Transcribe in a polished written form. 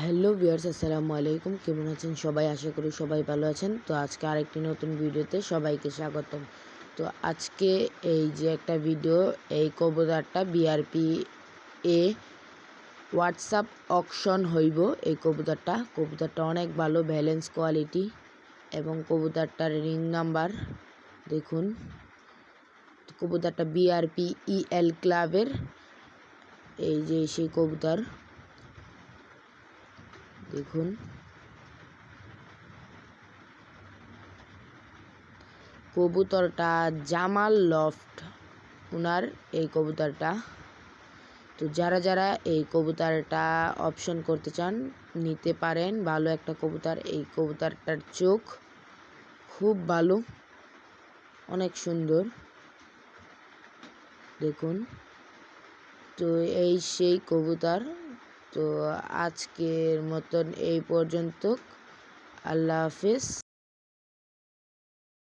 Hello viewers, আসসালামু আলাইকুম। কেমন আছেন সবাই? আশা করি সবাই ভালো আছেন। তো আজকে আরেকটি নতুন ভিডিওতে সবাইকে স্বাগতম। তো আজকে এই যে একটা ভিডিও, এই কবুতরটা বিআরপি এ হোয়াটসঅ্যাপ অকশন হইব। এই কবুতরটা অনেক ভালো, ব্যালেন্স কোয়ালিটি এবং কবুতরটার রিং নাম্বার দেখুন। কবুতরটা বিআরপি ইএল ক্লাবের এই যে সেই কবুতর দেখুন। কবুতরটা জামাল লফট ওনার এই কবুতরটা। তো যারা এই কবুতরটা অপশন করতে চান নিতে পারেন। ভালো একটা কবুতর। এই কবুতরটার চোখ খুব ভালো, অনেক সুন্দর দেখুন। তো এই সেই কবুতর। তো আজকের মতন এই পর্যন্ত। আল্লাহ হাফেজ।